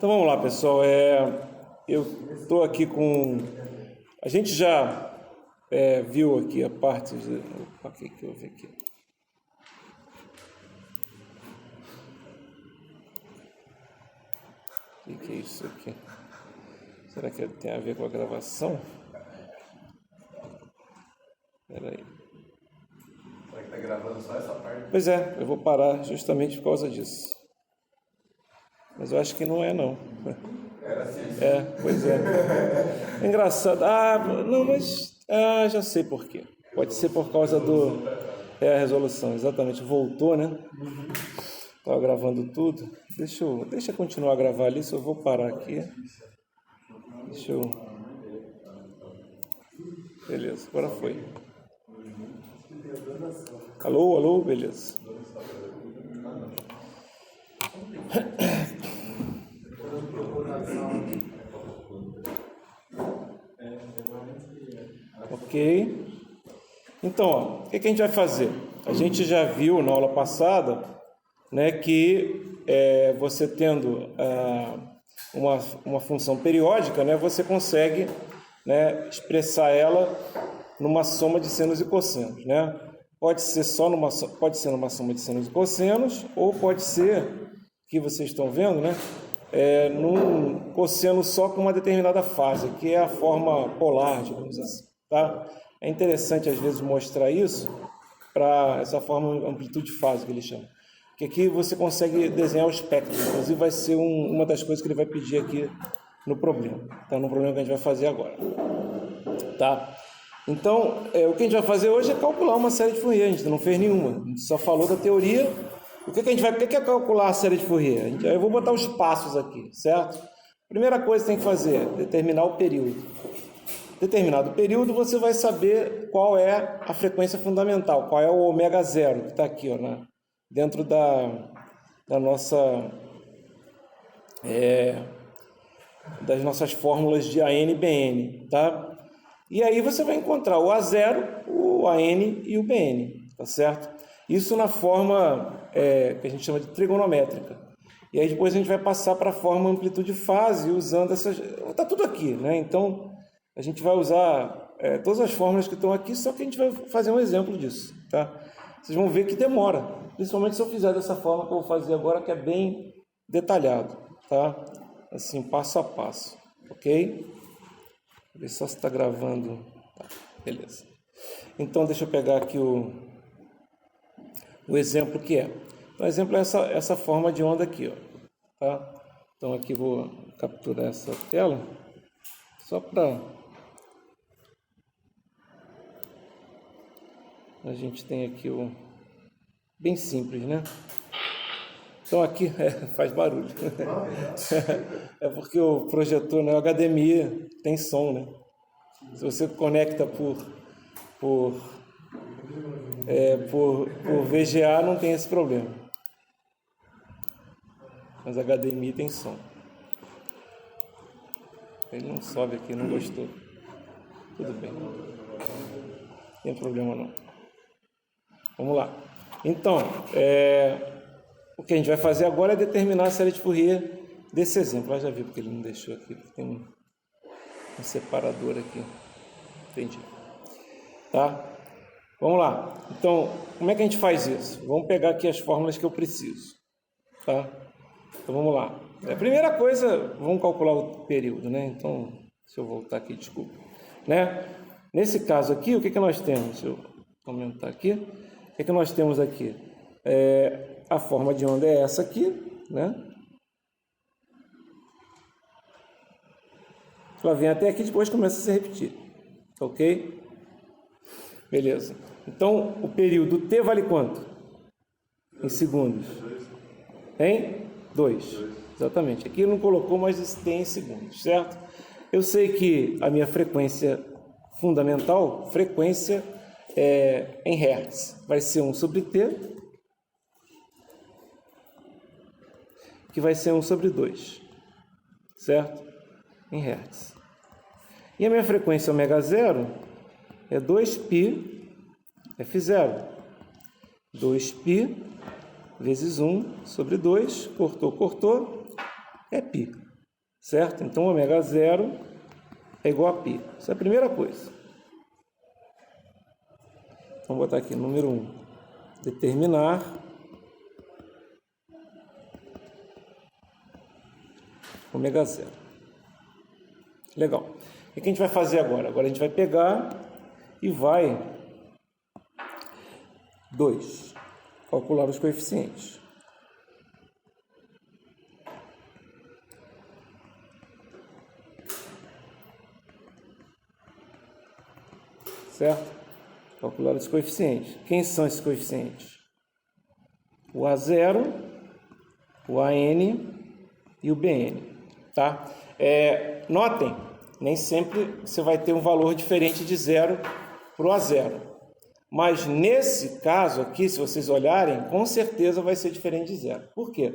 Então vamos lá, pessoal. Eu estou aqui com... A gente já viu aqui a parte... Opa, o que eu vi aqui? O que é isso aqui? Será que tem a ver com a gravação? Espera aí. Será que está gravando só essa parte? Pois é, eu vou parar justamente por causa disso. Mas eu acho que não é, não. Era assim. Pois é. É engraçado. Não, mas... já sei por quê. Pode ser por causa a resolução, exatamente. Voltou, né? Estava gravando tudo. Deixa eu continuar a gravar ali, só vou parar aqui. Beleza, agora foi. Alô, beleza. Ok. Então, o que a gente vai fazer? A gente já viu na aula passada, né, que você tendo uma função periódica, né, você consegue, né, expressar ela numa soma de senos e cossenos, né? Pode ser numa soma de senos e cossenos, ou pode ser, que vocês estão vendo, né, num cosseno só com uma determinada fase, que é a forma polar, digamos assim, tá? É interessante às vezes mostrar isso para essa forma amplitude-fase que ele chama. Que aqui você consegue desenhar o espectro, inclusive vai ser uma das coisas que ele vai pedir aqui no problema, tá? No problema que a gente vai fazer agora, tá? Então, o que a gente vai fazer hoje é calcular uma série de Fourier. A gente não fez nenhuma, a gente só falou da teoria. O que é calcular a série de Fourier? Eu vou botar os passos aqui, certo? Primeira coisa que tem que fazer, determinar o período. Determinado período, você vai saber qual é a frequência fundamental, qual é o ômega zero, que está aqui, ó, dentro da nossa... das nossas fórmulas de AN e BN, tá? E aí você vai encontrar o A0, o AN e o BN, tá certo? Isso na forma que a gente chama de trigonométrica. E aí depois a gente vai passar para a forma amplitude-fase usando essas... Está tudo aqui, né? Então a gente vai usar todas as fórmulas que estão aqui, só que a gente vai fazer um exemplo disso, tá? Vocês vão ver que demora, principalmente se eu fizer dessa forma que eu vou fazer agora, que é bem detalhado, tá? Assim, passo a passo, ok? Ver só se está gravando. Tá, beleza. Então, deixa eu pegar aqui o exemplo que é. Então, o exemplo é essa forma de onda aqui, ó, tá? Então, aqui vou capturar essa tela, só para... A gente tem aqui bem simples, né? Então, aqui faz barulho. É porque o projetor, né, o HDMI tem som, né? Se você conecta por VGA, não tem esse problema. Mas HDMI tem som. Ele não sobe aqui, não gostou. Tudo bem. Não tem problema não. Vamos lá. Então, o que a gente vai fazer agora é determinar a série de Fourier desse exemplo. Eu já vi porque ele não deixou aqui, porque tem um separador aqui. Entendi. Tá? Vamos lá. Então, como é que a gente faz isso? Vamos pegar aqui as fórmulas que eu preciso. Tá? Então, vamos lá. A primeira coisa, vamos calcular o período, né? Então, se eu voltar aqui, desculpa. Né? Nesse caso aqui, o que nós temos? Deixa eu aumentar aqui. O que nós temos aqui? A forma de onda é essa aqui, né? Ela vem até aqui e depois começa a se repetir. Ok? Beleza. Então, o período T vale quanto? Em segundos. Em 2. Exatamente. Aqui não colocou, mas isso tem em segundos, certo? Eu sei que a minha frequência fundamental, frequência em Hertz, vai ser 1 sobre T, que vai ser 1 sobre 2, certo? Em Hertz. E a minha frequência ômega zero é 2π F0. 2π vezes 1 sobre 2, cortou, é π. certo? Então, ômega 0 é igual a π. Isso é a primeira coisa. Vamos botar aqui, número 1. Determinar ômega 0. Legal. O que a gente vai fazer agora? Agora a gente vai pegar e vai 2. Calcular os coeficientes. Certo? Calcular os coeficientes. Quem são esses coeficientes? O A0, o AN e o BN. Tá? Notem, nem sempre você vai ter um valor diferente de 0 para o A0. Mas nesse caso aqui, se vocês olharem, com certeza vai ser diferente de 0. Por quê?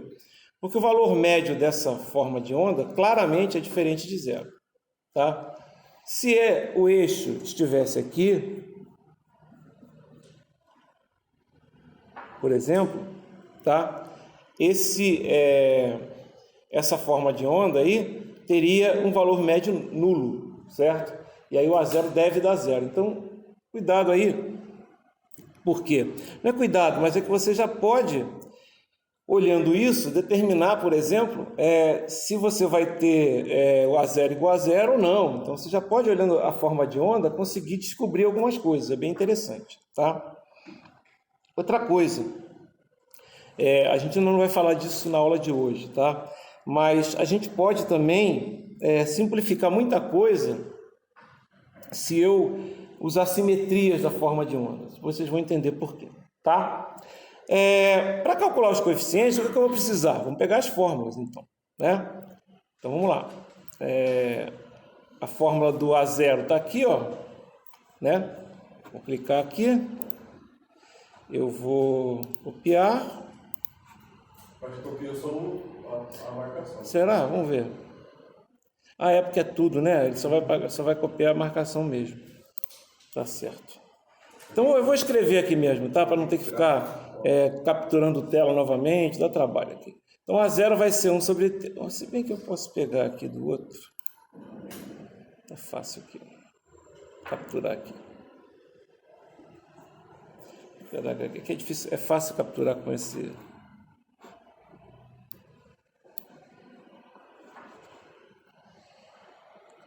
Porque o valor médio dessa forma de onda claramente é diferente de 0. Tá? Se o eixo estivesse aqui, por exemplo, tá? Essa forma de onda aí teria um valor médio nulo, certo? E aí o A0 deve dar 0. Então, cuidado aí. Por quê? Não é cuidado, mas é que você já pode, olhando isso, determinar, por exemplo, se você vai ter o A0 igual a 0 ou não. Então, você já pode, olhando a forma de onda, conseguir descobrir algumas coisas. É bem interessante, tá? Outra coisa, a gente não vai falar disso na aula de hoje, tá? Mas a gente pode também simplificar muita coisa se eu usar simetrias da forma de onda. Vocês vão entender por quê, tá? Para calcular os coeficientes, o que eu vou precisar? Vamos pegar as fórmulas, então, né? Então, vamos lá. A fórmula do A0 está aqui, ó, né? Vou clicar aqui. Eu vou copiar. Acho que copia só a marcação. Será? Vamos ver. É porque é tudo, né? Ele só vai copiar a marcação mesmo. Tá certo. Então eu vou escrever aqui mesmo, tá? Para não ter que ficar capturando tela novamente, dá trabalho aqui. Então A0 vai ser 1 sobre T. Se bem que eu posso pegar aqui do outro. Tá fácil aqui. Capturar aqui. Que é difícil, é fácil capturar com esse.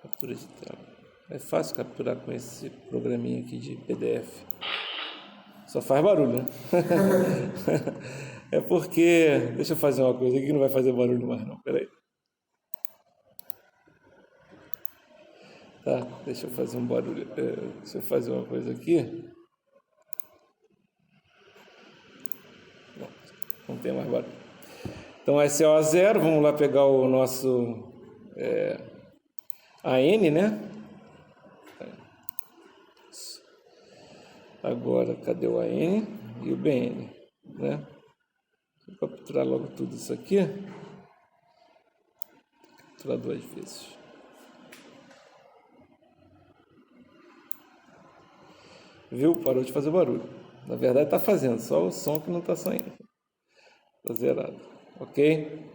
Captura de tela. É fácil capturar com esse programinha aqui de PDF. Só faz barulho, né? É porque... Deixa eu fazer uma coisa aqui que não vai fazer barulho mais não. Peraí. Tá, deixa eu fazer um barulho. Deixa eu fazer uma coisa aqui. Não tem mais barulho. Então, esse é o A0. Vamos lá pegar o nosso AN, né? Agora, cadê o AN e o BN, né? Vou capturar logo tudo isso aqui. Capturar 2 vezes. Viu? Parou de fazer barulho. Na verdade, está fazendo, só o som que não está saindo. Está zerado. Ok?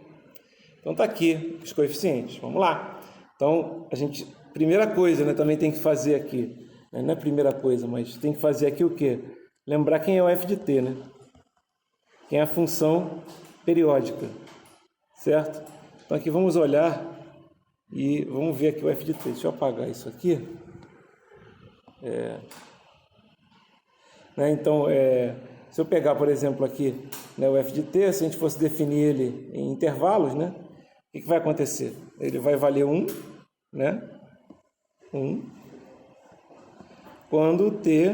Então, está aqui os coeficientes. Vamos lá. Então, primeira coisa, né, também tem que fazer aqui. Não é a primeira coisa, mas tem que fazer aqui o quê? Lembrar quem é o f de t, né? Quem é a função periódica, certo? Então, aqui vamos olhar e vamos ver aqui o f de t. Deixa eu apagar isso aqui. Então, se eu pegar, por exemplo, aqui, né, o f de t, se a gente fosse definir ele em intervalos, né, o que vai acontecer? Ele vai valer 1, né? 1, quando t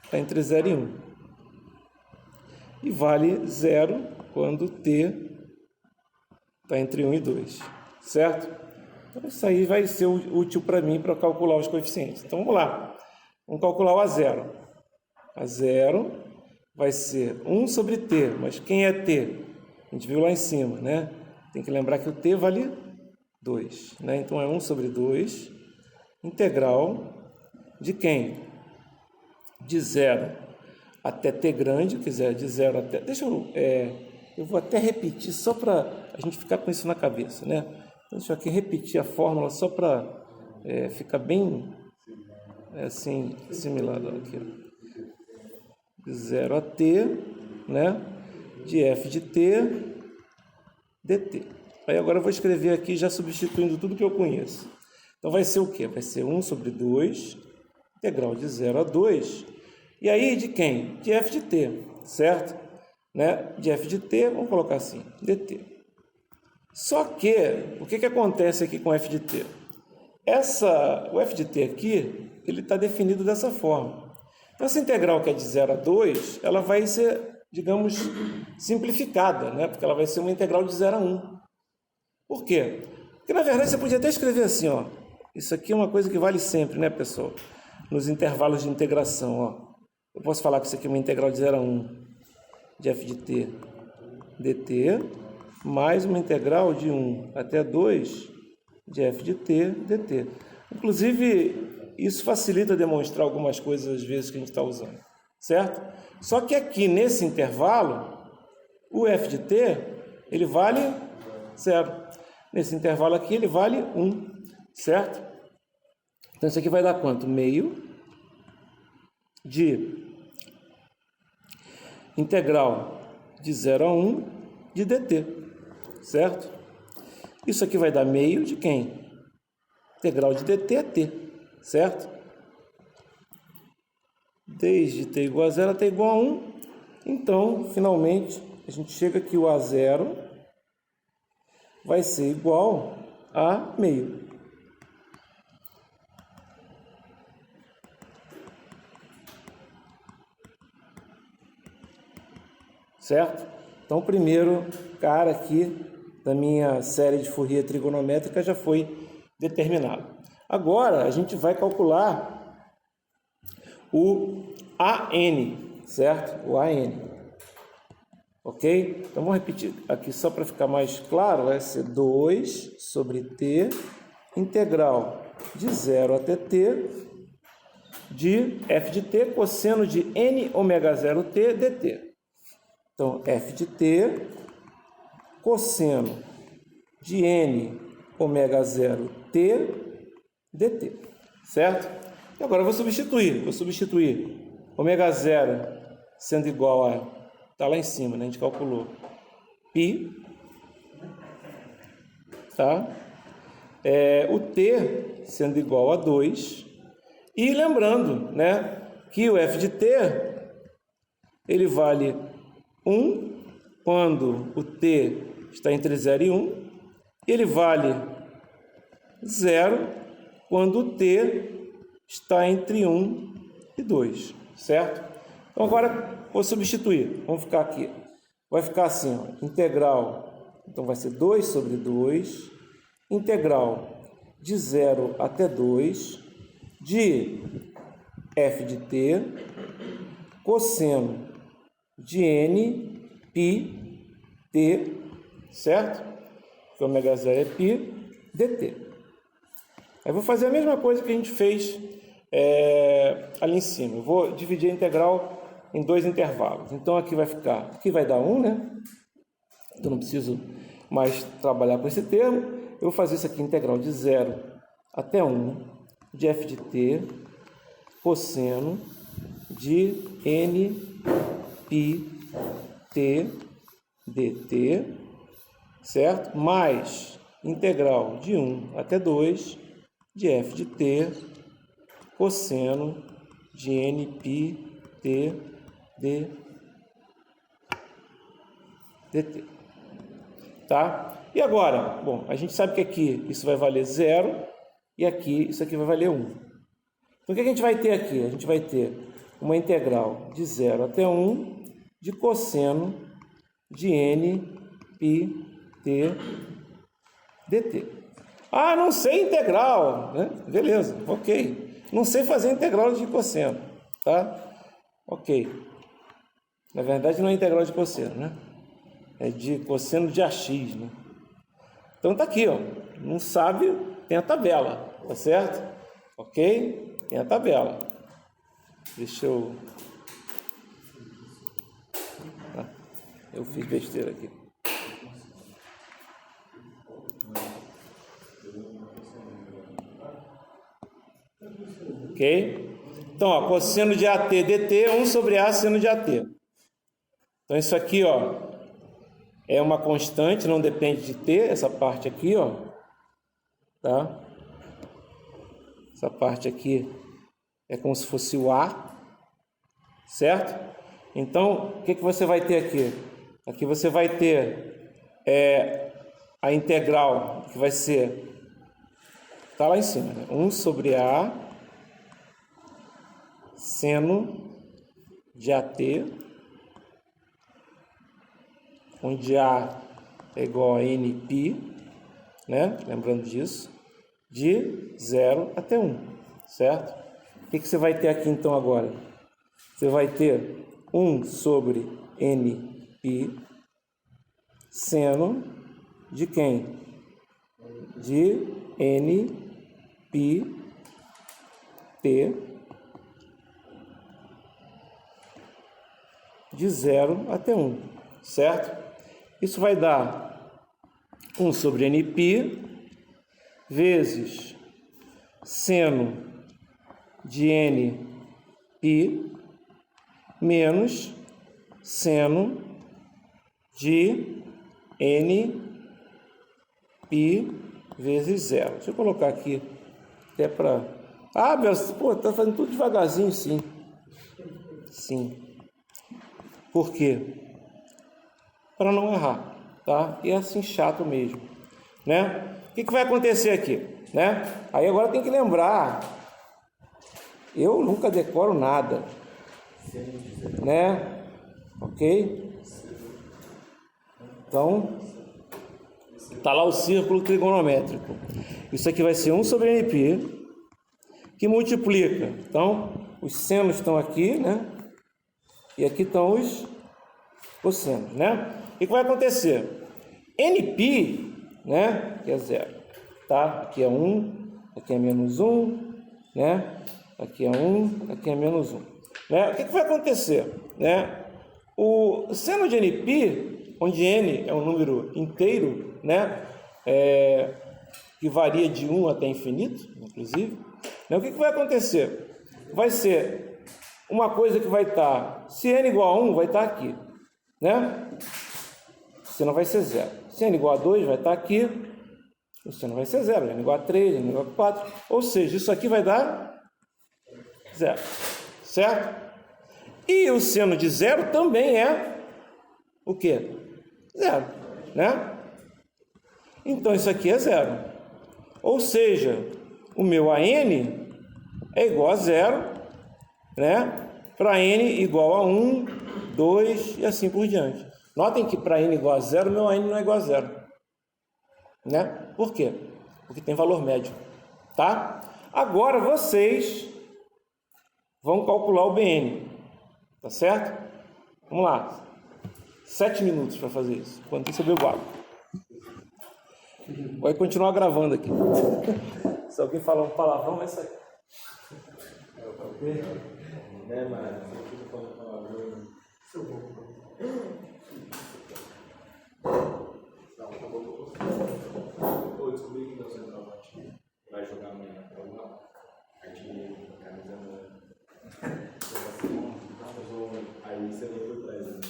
está entre 0 e 1. E vale 0 quando t está entre 1 e 2, certo? Então, isso aí vai ser útil para mim para calcular os coeficientes. Então, vamos lá. Vamos calcular o A0. A0 vai ser 1 sobre t, mas quem é t? A gente viu lá em cima, né? Tem que lembrar que o t vale 2, né? Então, é 1 sobre 2, integral de quem? De 0 até t grande, quiser de 0 até... eu vou até repetir só para a gente ficar com isso na cabeça, né? Deixa eu aqui repetir a fórmula só para ficar bem assim, assimilado aqui. De 0 a t, né? De f de t dt. Aí agora eu vou escrever aqui já substituindo tudo que eu conheço. Então vai ser o quê? Vai ser 1 sobre 2, integral de 0 a 2. E aí de quem? De f de t, certo? Né? De f de t, vamos colocar assim, dt. Só que, o que acontece aqui com f de t? O f de t aqui, ele está definido dessa forma. Então, essa integral que é de 0 a 2, ela vai ser, digamos, simplificada, né? Porque ela vai ser uma integral de 0 a 1. Por quê? Porque, na verdade, você podia até escrever assim, ó. Isso aqui é uma coisa que vale sempre, né, pessoal? Nos intervalos de integração, ó. Eu posso falar que isso aqui é uma integral de 0 a 1 de f de t dt, mais uma integral de 1 até 2 de f de t dt. Inclusive, isso facilita demonstrar algumas coisas, às vezes, que a gente está usando, certo? Só que aqui, nesse intervalo, o f de t, ele vale 0. Nesse intervalo aqui, ele vale 1, certo? Então, isso aqui vai dar quanto? Meio de integral de 0 a 1 de dt, certo? Isso aqui vai dar meio de quem? Integral de dt é t, certo? Desde t igual a 0 até igual a 1. Então, finalmente, a gente chega que o A0 vai ser igual a meio. Certo? Então, o primeiro cara aqui da minha série de Fourier trigonométrica já foi determinado. Agora, a gente vai calcular o AN, certo? O AN. Ok? Então, vamos repetir aqui só para ficar mais claro. Vai ser 2 sobre t, integral de 0 até t, de f de t, cosseno de n ômega 0t dt. Então, f de t, cosseno de n ômega 0 t dt, certo? E agora eu vou substituir ômega 0 sendo igual a, tá lá em cima, né? A gente calculou, π, tá? O t sendo igual a 2, e lembrando, né, que o f de t, ele vale 1 quando o t está entre 0 e 1, e ele vale 0 quando o t está entre 1 e 2, certo? Então, agora, vou substituir. Vamos ficar aqui. Vai ficar assim, ó, integral, então vai ser 2 sobre 2, integral de 0 até 2, de f de t, cosseno de n, π, t, certo? Que ômega 0 é π, dt. Aí vou fazer a mesma coisa que a gente fez ali em cima. Eu vou dividir a integral em dois intervalos. Então, aqui vai ficar, aqui vai dar 1, né? Então, não preciso mais trabalhar com esse termo. Eu vou fazer isso aqui, integral de 0 até 1, de f de t, cosseno de n, π, t, dt, certo? Mais integral de 1 até 2 de f de t, cosseno de n, π, t, dt. Tá? E agora? Bom, a gente sabe que aqui isso vai valer 0 e aqui isso aqui vai valer 1. Então, o que a gente vai ter aqui? A gente vai ter uma integral de 0 até 1 de cosseno de n, π, t, dt. Ah, não sei integral, né? Beleza, ok. Não sei fazer integral de cosseno, tá? Ok. Na verdade, não é integral de cosseno, né? É de cosseno de AX, né? Então, tá aqui, ó. Não sabe, tem a tabela, tá certo? Ok? Tem a tabela. Deixa eu... Eu fiz besteira aqui. Ok? Então, ó, cosseno de AT dt é 1 sobre A seno de AT. Então, isso aqui, ó, é uma constante, não depende de t, essa parte aqui, ó, tá? Essa parte aqui é como se fosse o A, certo? Então, o que você vai ter aqui? Aqui você vai ter a integral, que vai ser, tá lá em cima, né? 1 sobre A seno de AT, onde A é igual a nπ, né? Lembrando disso, de 0 até 1, certo? O que você vai ter aqui então agora? Você vai ter 1 sobre nπ seno de quem? De nπ t de 0 até 1, certo? Isso vai dar 1 sobre nπ vezes seno de nπ menos seno de nπ vezes 0. Deixa eu colocar aqui até para... Ah, meu, pô, tá fazendo tudo devagarzinho, sim. Sim. Por quê? Para não errar, tá? E é assim chato mesmo, né? O que vai acontecer aqui, né? Aí agora tem que lembrar, eu nunca decoro nada, né? Ok? Então, tá lá o círculo trigonométrico. Isso aqui vai ser 1 sobre nπ, que multiplica. Então, os senos estão aqui, né? E aqui estão os cossenos, né? O que vai acontecer? nπ, né? Aqui é 0, tá? Aqui é 1, aqui é menos 1, né? Aqui é 1, aqui é menos 1. Né? O que vai acontecer? Né? O seno de nπ, onde n é um número inteiro, né? Que varia de 1 até infinito, inclusive. Né? O que vai acontecer? Vai ser uma coisa que vai estar, se n igual a 1, vai estar aqui, né? O seno vai ser 0. Se n igual a 2, vai estar aqui, o seno vai ser 0. N igual a 3, n igual a 4, ou seja, isso aqui vai dar 0, certo? E o seno de 0 também é o quê? 0, né? Então, isso aqui é 0. Ou seja, o meu AN é igual a 0, né? Para N igual a 1, 2 e assim por diante. Notem que para N igual a 0, meu AN não é igual a 0. Né? Por quê? Porque tem valor médio. Tá? Agora vocês vão calcular o BN. Tá certo? Vamos lá. 7 minutos para fazer isso. Quando isso eu bebo água. Vai continuar gravando aqui. Se alguém falar um palavrão, vai sair. Né, mano? Você fica falando palavrão. Seu bom. Eu descobri que você vai jogar amanhã para uma artilheiro, camisa branca. Aí você vem por trás, né?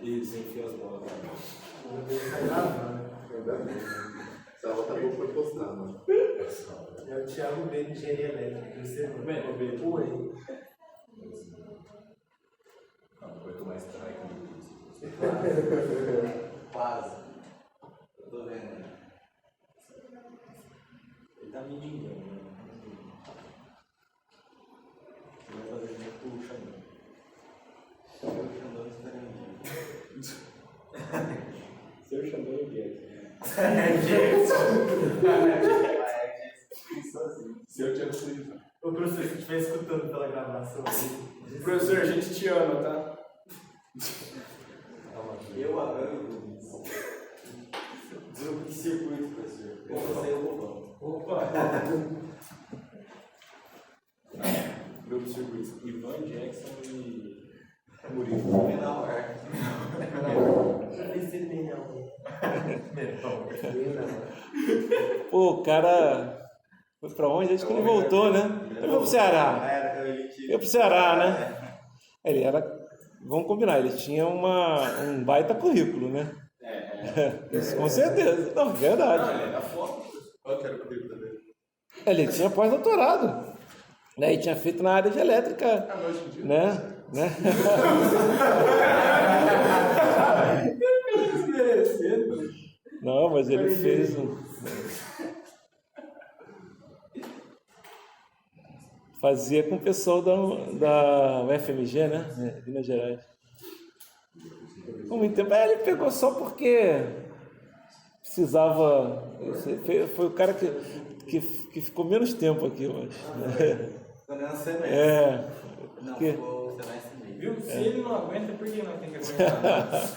Isso, enfia as bolas. Essa outra boa foi postada, mano. É o Thiago B de engenharia elétrica. Você não é o B? Oi. Não, vai tomar strike no isso. Quase. Eu tô vendo. Ele tá me enganando, né? Ele vai fazer tipo o Xandão. O Xandão está Seu Xandão é o Guedes. Seu Thiago Silva. Ô professor, se estiver escutando pela gravação aí. Professor, a gente te ama, tá? Eu arranco isso. Que circuito, professor? Eu vou sair o bobão. Opa! Grupo circuito. Ivan Jackson e Murilo. Menor. Pô, o cara Foi para onde? Acho que ele voltou, né? Ele foi pro Ceará. Foi pro Ceará, né? Ele era, vamos combinar, ele tinha um baita currículo, né? Isso, com certeza. Não, verdade. Ele era foda. Qual que era o currículo dele? Ele tinha pós-doutorado, né? E tinha feito na área de elétrica, né? Não, mas ele fez fazia com o pessoal da UFMG, né? Minas Gerais. Por muito tempo. Ele pegou só porque precisava. Foi o cara que ficou menos tempo aqui, eu acho. Porque... Viu? Se ele não aguenta, por que nós temos que aguentar?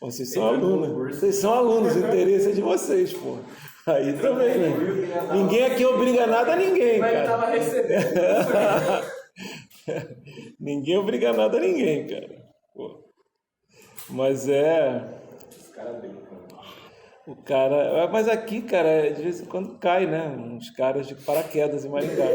Vocês são alunos. Vocês são alunos, o interesse é de vocês, pô. Aí também, né? Ninguém aqui obriga nada a ninguém, Mas ele cara. tava recebendo. Ninguém obriga nada a ninguém, cara. Pô. Mas Os caras brincam. o cara... Mas aqui, cara, de vez em quando cai, né? Uns caras de paraquedas em Maringá.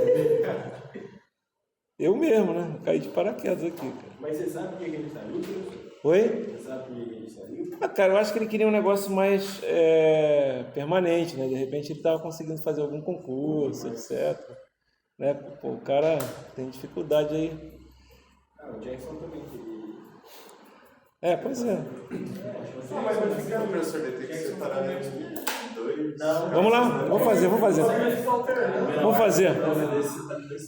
Eu mesmo, né? Eu caí de paraquedas aqui, cara. Mas você sabe por que ele saiu, professor? Oi? Você sabe por que ele saiu? Cara, eu acho que ele queria um negócio mais permanente, né? De repente ele estava conseguindo fazer algum concurso, etc. Né? Pô, o cara tem dificuldade aí. O Jackson também queria. Pois é. Não, mas vai ficar, professor, ele tem que separar dois. Vamos lá, vamos fazer. Vamos fazer.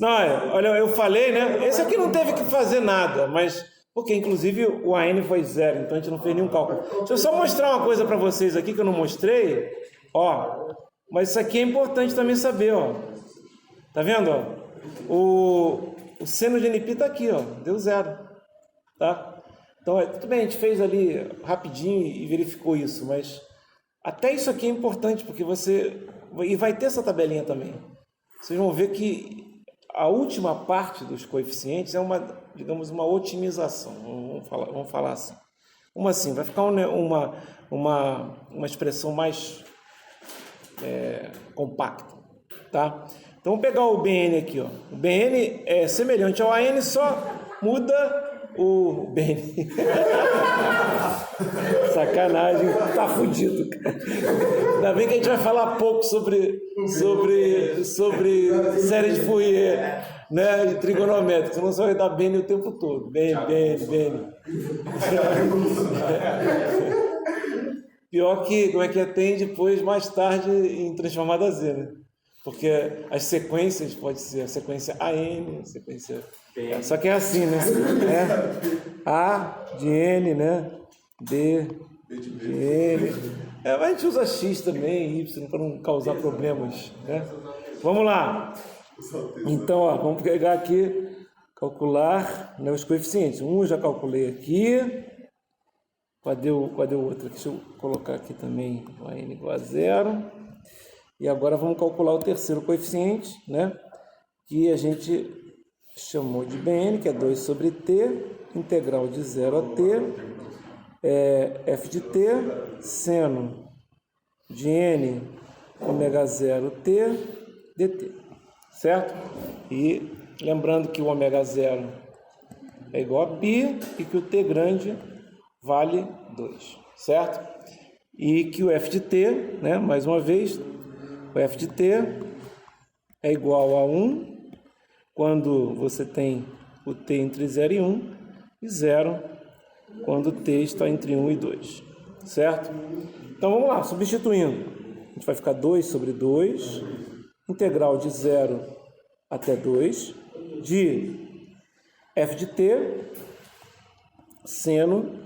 Não, olha, eu falei, né? Esse aqui não teve que fazer nada, mas... Porque, inclusive, o AN foi 0, então a gente não fez nenhum cálculo. Deixa eu só mostrar uma coisa para vocês aqui que eu não mostrei. Ó, mas isso aqui é importante também saber, ó. Tá vendo, ó? O seno de NP tá aqui, ó. Deu 0, tá? Então, tudo bem, a gente fez ali rapidinho e verificou isso, mas até isso aqui é importante, porque e vai ter essa tabelinha também. Vocês vão ver que a última parte dos coeficientes é digamos, uma otimização, vamos falar assim. Como assim? Vai ficar uma expressão mais compacta, tá? Então, vamos pegar o BN aqui, ó. O BN é semelhante ao AN, só muda o BN. Sacanagem, tá fudido, cara. Ainda bem que a gente vai falar pouco sobre série de Fourier, né, e trigonométrica, senão você vai dar BN o tempo todo. BN. Pior que, como é que tem depois, mais tarde, em transformada a Z, né? Porque as sequências, pode ser a sequência AN, a sequência... Só que é assim, né? A de N, né? B de N. Mas a gente usa X também, Y, para não causar problemas, né? Vamos lá. Então, ó, vamos pegar aqui, calcular, né, os coeficientes. Um eu já calculei aqui. Cadê o outro? Deixa eu colocar aqui também o AN igual a 0. E agora vamos calcular o terceiro coeficiente, né? Que a gente chamou de BN, que é 2 sobre T, integral de 0 a T, f de T, seno de N, ômega 0 T, dt, certo? E lembrando que o ômega 0 é igual a π e que o T grande vale 2, certo? E que o f de T, né, mais uma vez, o f de T é igual a 1 quando você tem o T entre 0 e 1 e 0 quando o T está entre 1 e 2, certo? Então vamos lá, substituindo. A gente vai ficar 2 sobre 2, integral de 0 até 2, de f de T, seno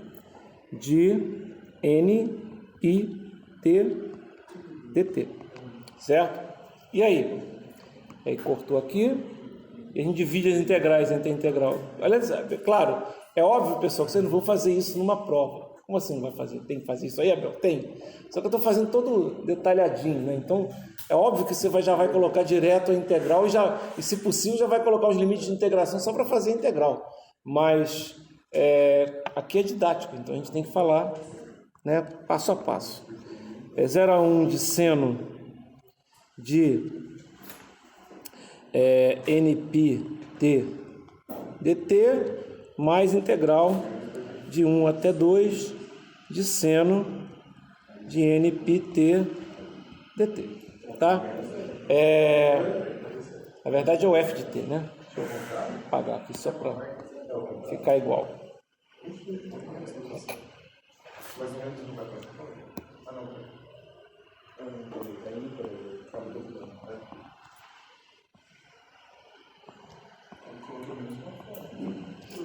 de N I T dt, certo? E aí? Aí cortou aqui e a gente divide as integrais entre a integral. Aliás, claro, é óbvio, pessoal, que vocês não vão fazer isso numa prova. Como assim não vai fazer? Tem que fazer isso aí, Abel? Tem. Só que eu estou fazendo todo detalhadinho, né? Então, é óbvio que você já vai colocar direto a integral e se possível, já vai colocar os limites de integração só para fazer a integral. Mas aqui é didático, então a gente tem que falar, né, passo a passo. 0 a 1 de seno de nπt dt mais integral de 1 até 2 de seno de nπt dt, tá? Na verdade é o f de t, né? Deixa eu apagar aqui só para ficar igual.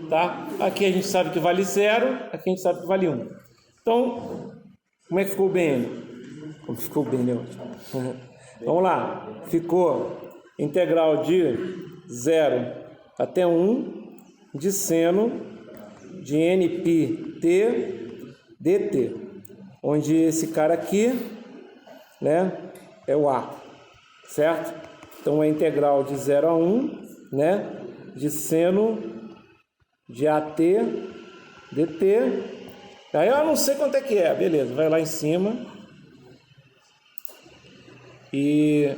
Tá? Aqui a gente sabe que vale 0, aqui a gente sabe que vale 1. Então, como é que ficou o BN? Como ficou o BN? Vamos lá. Ficou integral de 0 até 1 de seno de nπt dt, onde esse cara aqui, né, é o A, certo? Então é integral de 0 a 1, né, de seno de AT dt. Aí eu não sei quanto é que é, beleza, vai lá em cima e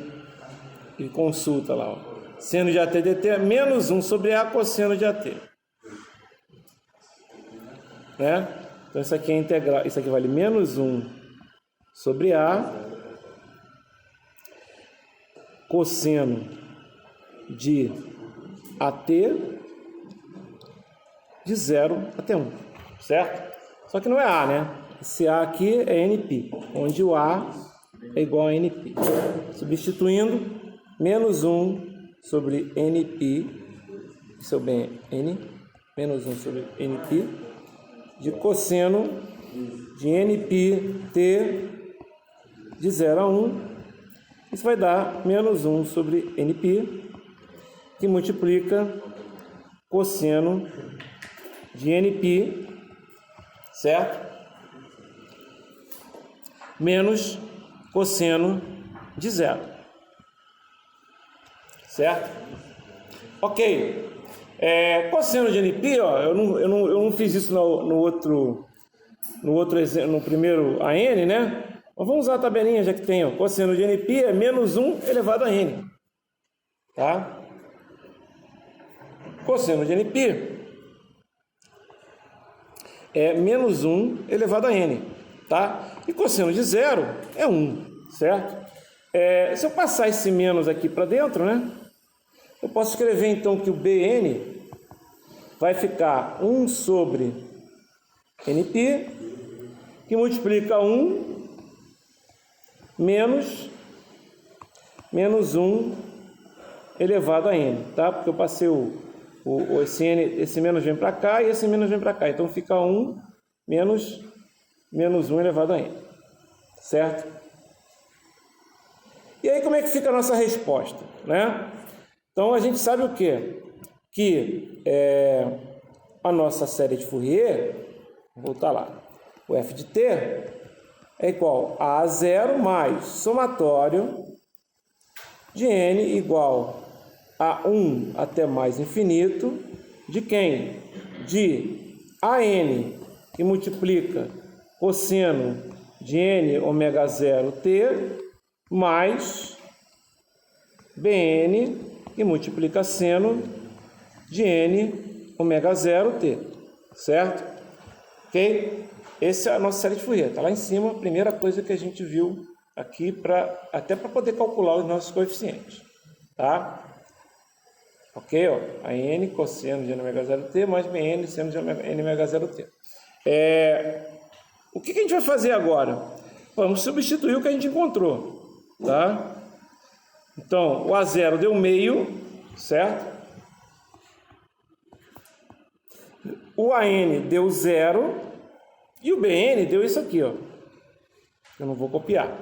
consulta lá, ó. Seno de AT dt é menos 1 sobre A cosseno de AT, né? Então isso aqui é integral, isso aqui vale menos 1 sobre A cosseno de AT de 0 até 1, certo? Só que não é A, né? Esse A aqui é NP, onde o A é igual a NP. Substituindo, menos 1 sobre NP, isso é o bem N, menos 1 sobre NP, de cosseno de NPT de 0 a 1, isso vai dar menos 1 sobre NP, que multiplica cosseno de NP, certo? Menos cosseno de 0, certo? Ok. Cosseno de NP, ó, eu não fiz isso no outro exemplo, no primeiro a n, né? Mas vamos usar a tabelinha já que tem, ó. Cosseno de NP é menos 1 elevado a n, tá? Cosseno de NP é menos 1 elevado a n, tá? E cosseno de 0 é 1, certo? Se eu passar esse menos aqui para dentro, né? Eu posso escrever então que o Bn vai ficar 1 sobre Np, que multiplica 1 menos 1 elevado a n, tá? Porque eu passei esse menos vem para cá e esse menos vem para cá. Então fica 1 menos 1 elevado a n, certo? E aí como é que fica a nossa resposta, né? Então a gente sabe o quê? Que a nossa série de Fourier, vou voltar lá, o f de t é igual a 0 mais somatório de n igual a 1 até mais infinito, de quem? De AN, que multiplica cosseno de n ômega 0 t, mais Bn, que multiplica seno de n ômega 0 t, certo? Ok? Essa é a nossa série de Fourier, está lá em cima, a primeira coisa que a gente viu aqui, até para poder calcular os nossos coeficientes, tá? Ok? Ó, a n cosseno de n ômega 0 t mais Bn seno de n ômega 0 t. O que a gente vai fazer agora? Vamos substituir o que a gente encontrou, tá? Então, o A0 deu meio, certo? O AN deu 0 e o BN deu isso aqui, ó. Eu não vou copiar.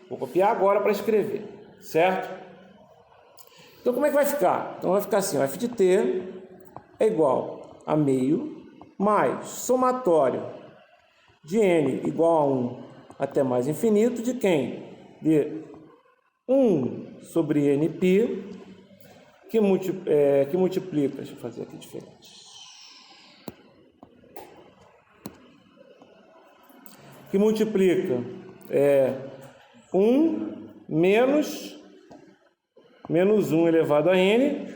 Vou copiar agora para escrever, certo? Então, como é que vai ficar? Então, vai ficar assim, o f de t é igual a meio mais somatório de n igual a 1 até mais infinito de quem? De 1 sobre nπ, que multiplica, deixa eu fazer aqui diferente, que multiplica 1 menos menos 1 elevado a n,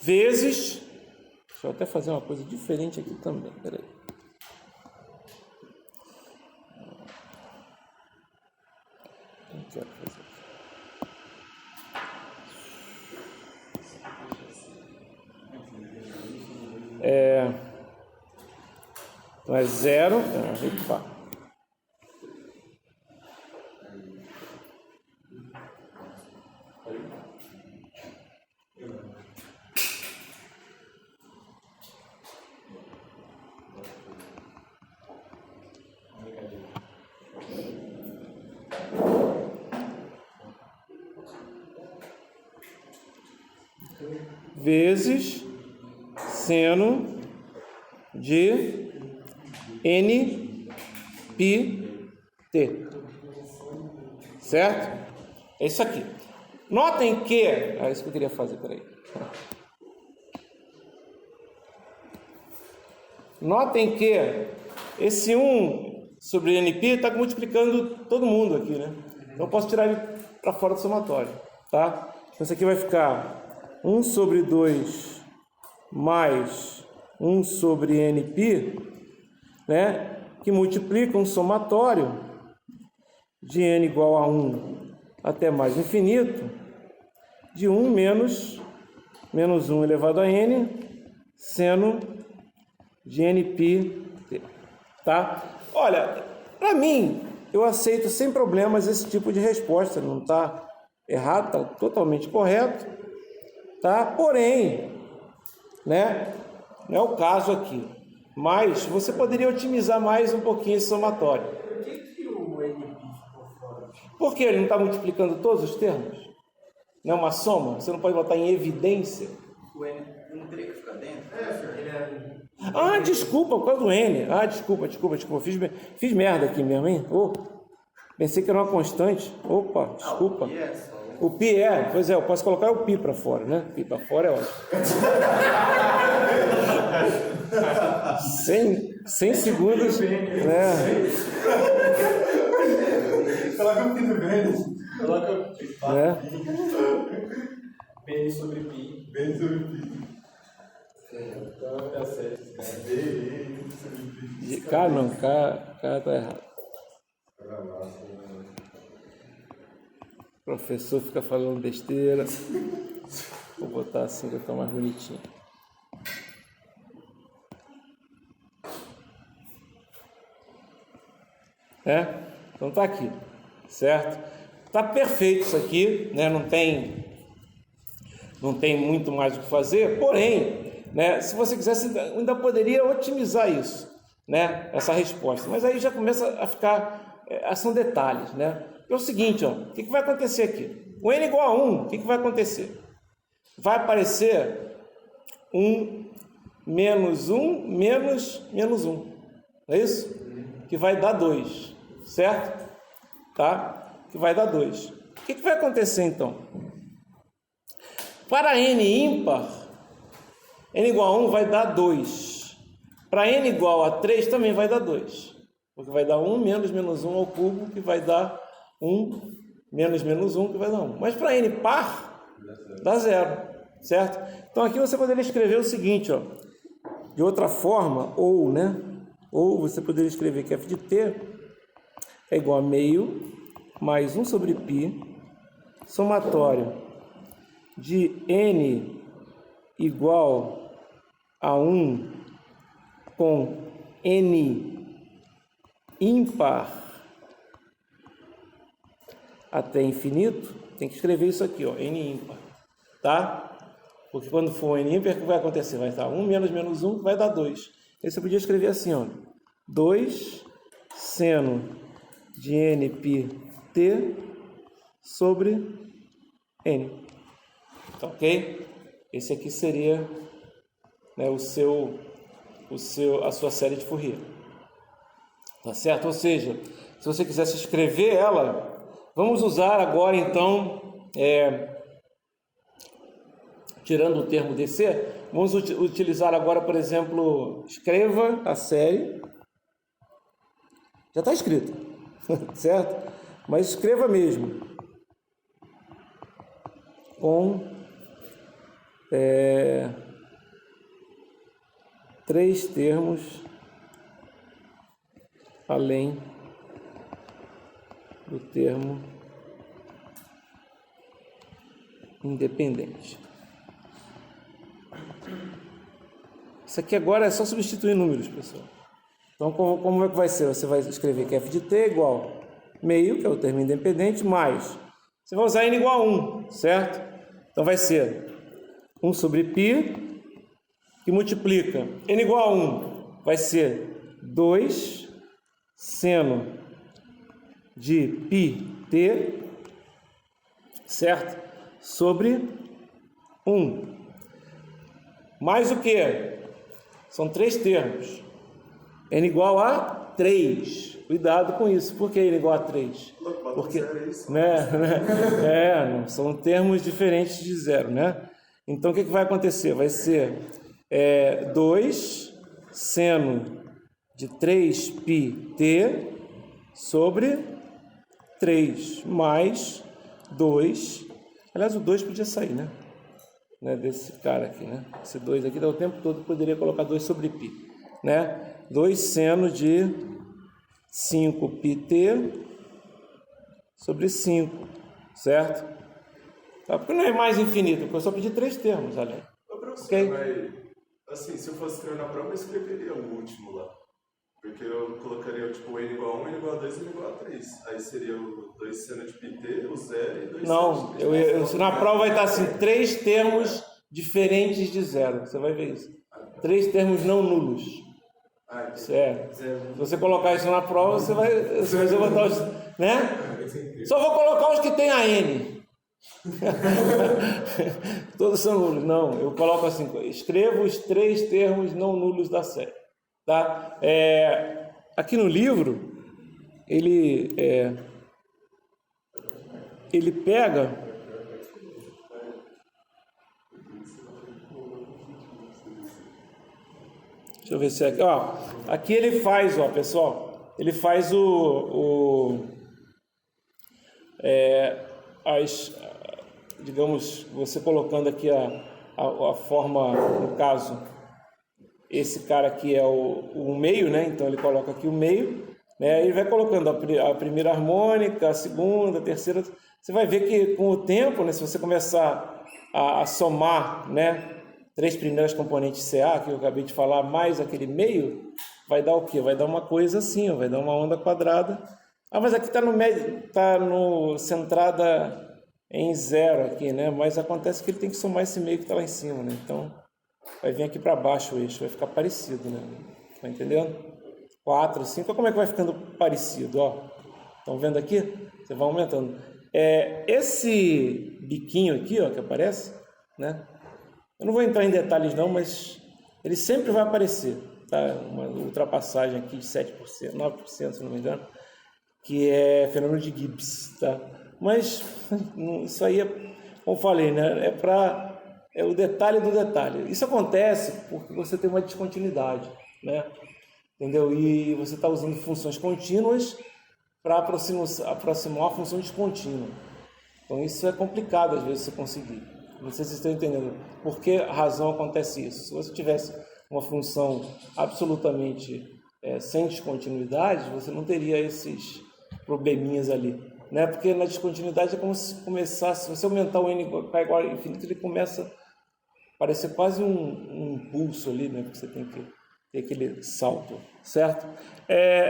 vezes, deixa eu até fazer uma coisa diferente aqui também, peraí. Não quero fazer. Então é 0, vezes seno de n π t, certo? É isso aqui. Notem que, é isso que eu queria fazer, peraí. Notem que esse 1 sobre nπ está multiplicando todo mundo aqui, né? Então eu posso tirar ele para fora do somatório, tá? Então isso aqui vai ficar 1 sobre 2 mais 1 sobre nπ, né? Que multiplica um somatório de n igual a 1 até mais infinito, de 1 menos 1 elevado a n, seno de nπ, tá? Olha, para mim, eu aceito sem problemas esse tipo de resposta, não está errado, está totalmente correto, tá? Porém, né, não é o caso aqui, mas você poderia otimizar mais um pouquinho esse somatório. Por que o NP ficou fora? Porque ele não está multiplicando todos os termos? Não é uma soma? Você não pode botar em evidência? O N não teria que ficar dentro? Ele é... Ah, desculpa, por causa do N. Ah, desculpa. Fiz merda aqui mesmo, hein? Oh, pensei que era uma constante. Opa, desculpa. O pi é, pois é, eu posso colocar o pi para fora, né? Pi para fora é ótimo. 100 segundos, né? Coloca o pi do Bene. Coloca o pi. Bene sobre pi. Bene sobre pi. Então é certo, cara. Cara, não, cara tá errado. O professor fica falando besteira. Vou botar assim para ficar mais bonitinho. Então tá aqui, certo? Tá perfeito isso aqui, né? Não tem muito mais o que fazer, porém, né, se você quisesse, ainda poderia otimizar isso, né? Essa resposta, mas aí já começa a ficar, são detalhes, né? É o seguinte, ó, o que vai acontecer aqui? O n igual a 1, o que vai acontecer? Vai aparecer 1 menos 1 menos 1, não é isso? Que vai dar 2, certo? Tá? Que vai dar 2. O que vai acontecer então? Para n ímpar, n igual a 1 vai dar 2. Para n igual a 3 também vai dar 2. Porque vai dar 1 menos 1 ao cubo, que vai dar 1 menos 1, que vai dar 1. Mas para n par, dá 0, certo? Então aqui você poderia escrever o seguinte, ó. De outra forma, ou, né? Ou você poderia escrever que f de t é igual a meio mais 1 sobre π, somatório de n igual a 1 com n ímpar até infinito. Tem que escrever isso aqui, ó, n ímpar, tá? Porque quando for n ímpar, o que vai acontecer? Vai estar 1 menos 1, que vai dar 2. Aí você podia escrever assim, ó, 2 seno de nπt sobre n. Tá ok? Esse aqui seria, né, a sua série de Fourier. Tá certo? Ou seja, se você quisesse escrever ela, vamos usar agora então, tirando o termo DC, vamos utilizar agora, por exemplo, escreva a série. Já está escrito. certo? Mas escreva mesmo. Com 3 termos além do termo independente. Isso aqui agora é só substituir números, pessoal. Então, como é que vai ser? Você vai escrever que f de t é igual meio, que é o termo independente, mais. Você vai usar n igual a 1, certo? Então, vai ser 1 sobre π, que multiplica n igual a 1, vai ser 2 seno de πt, certo? Sobre 1. Mais o que? São 3 termos. N igual a 3. Cuidado com isso. Por que n igual a 3? Porque, não, são termos diferentes de zero, né? Então, o que vai acontecer? Vai ser 2 seno de 3πt sobre 3 mais 2. Aliás, o 2 podia sair, né? Desse cara aqui, né? Esse 2 aqui dá o tempo todo, poderia colocar 2 sobre π, né? 2 seno de 5πt sobre 5, certo? Tá? Porque não é mais infinito, porque eu só pedi 3 termos, além. Okay? Mas, assim, se eu fosse escrever na prova, eu escreveria o último lá. Porque eu colocaria, tipo, n igual a 1, n igual a 2, n igual a 3. Aí seria o 2 seno de πt, o 0 e 2 não, seno de πt. Na prova vai estar assim, 3 termos diferentes de zero. Você vai ver isso. 3 termos não nulos. Certo. Se você colocar isso na prova, você vai botar os... né? Só vou colocar os que tem a n. Todos são nulos. Não, eu coloco assim, escrevo os 3 termos não nulos da série. Tá? Aqui no livro, ele pega... Deixa eu ver se é aqui. Ó, aqui ele faz, ó, pessoal, ele faz digamos, você colocando aqui a forma, no caso, esse cara aqui é o meio, né? Então ele coloca aqui o meio, né? E vai colocando a primeira harmônica, a segunda, a terceira. Você vai ver que com o tempo, né? Se você começar a somar, né? 3 primeiras componentes CA, que eu acabei de falar, mais aquele meio, vai dar o quê? Vai dar uma coisa assim, ó, vai dar uma onda quadrada. Ah, mas aqui está centrada em 0 aqui, né? Mas acontece que ele tem que somar esse meio que está lá em cima, né? Então, vai vir aqui para baixo o eixo, vai ficar parecido, né? Tá entendendo? 4, 5, olha como é que vai ficando parecido, ó. Estão vendo aqui? Você vai aumentando. Esse biquinho aqui, ó, que aparece, né? Eu não vou entrar em detalhes não, mas ele sempre vai aparecer, tá? Uma ultrapassagem aqui de 7%, 9%, se não me engano, que é fenômeno de Gibbs, tá? Mas isso aí, como eu falei, né? É o detalhe do detalhe. Isso acontece porque você tem uma descontinuidade, né? Entendeu? E você está usando funções contínuas para aproximar a função descontínua. Então isso é complicado às vezes você conseguir. Vocês estão entendendo por que razão acontece isso? Se você tivesse uma função absolutamente sem descontinuidade, você não teria esses probleminhas ali, né? Porque na descontinuidade é como se começasse, se você aumentar o n igual a infinito, ele começa a parecer quase um impulso ali, né? Porque você tem que ter aquele salto, certo?